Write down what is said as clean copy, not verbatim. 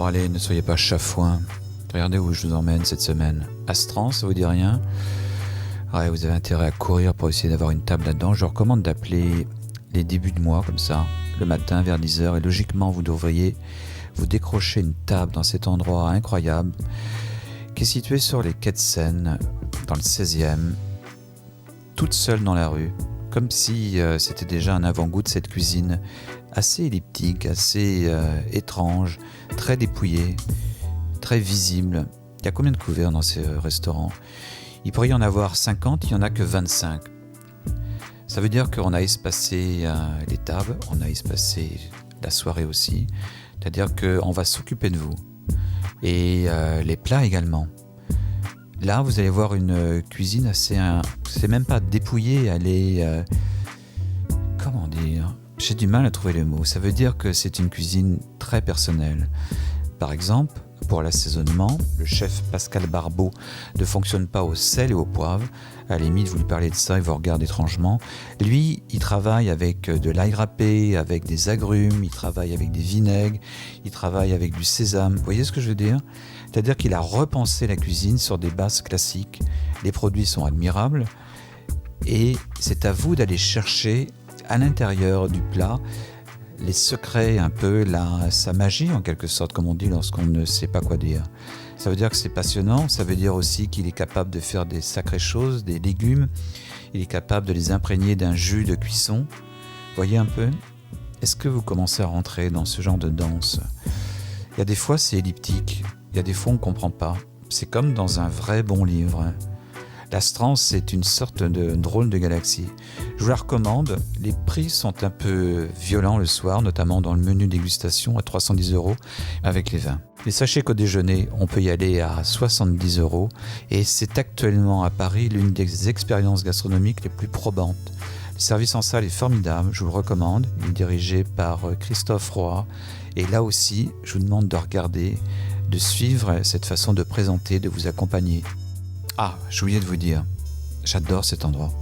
allez, ne soyez pas chafouin. Regardez où je vous emmène cette semaine. Astran, ça vous dit rien? Ouais, vous avez intérêt à courir pour essayer d'avoir une table là-dedans. Je vous recommande d'appeler les débuts de mois, comme ça, le matin vers 10h. Et logiquement, vous devriez vous décrocher une table dans cet endroit incroyable qui est situé sur les quais de Seine, dans le 16e, toute seule dans la rue. Comme si c'était déjà un avant-goût de cette cuisine assez elliptique, assez étrange, très dépouillée, très visible. Il y a combien de couverts dans ces restaurants? Il pourrait y en avoir 50, il n'y en a que 25. Ça veut dire qu'on a espacé les tables, on a espacé la soirée aussi. C'est-à-dire qu'on va s'occuper de vous. Et les plats également. Là, vous allez voir une cuisine assez... c'est même pas dépouillée, elle est... comment dire? J'ai du mal à trouver le mot. Ça veut dire que c'est une cuisine très personnelle. Par exemple, pour l'assaisonnement, le chef Pascal Barbeau ne fonctionne pas au sel et au poivre. À la limite, vous lui parlez de ça, il vous regarde étrangement. Lui, il travaille avec de l'ail râpé, avec des agrumes, il travaille avec des vinaigres, il travaille avec du sésame. Vous voyez ce que je veux dire? C'est-à-dire qu'il a repensé la cuisine sur des bases classiques. Les produits sont admirables et c'est à vous d'aller chercher à l'intérieur du plat les secrets, un peu sa magie en quelque sorte, comme on dit lorsqu'on ne sait pas quoi dire. Ça veut dire que c'est passionnant, ça veut dire aussi qu'il est capable de faire des sacrées choses, des légumes, il est capable de les imprégner d'un jus de cuisson. Voyez un peu? Est-ce que vous commencez à rentrer dans ce genre de danse? Il y a des fois c'est elliptique, il y a des fois on ne comprend pas. C'est comme dans un vrai bon livre. L'Astran, c'est une sorte de drôle de galaxie. Je vous la recommande. Les prix sont un peu violents le soir, notamment dans le menu dégustation à 310 € avec les vins. Mais sachez qu'au déjeuner, on peut y aller à 70 € et c'est actuellement à Paris l'une des expériences gastronomiques les plus probantes. Le service en salle est formidable, je vous le recommande. Il est dirigé par Christophe Roy. Et là aussi, je vous demande de regarder, de suivre cette façon de présenter, de vous accompagner. Ah, j'ai oublié de vous dire, j'adore cet endroit.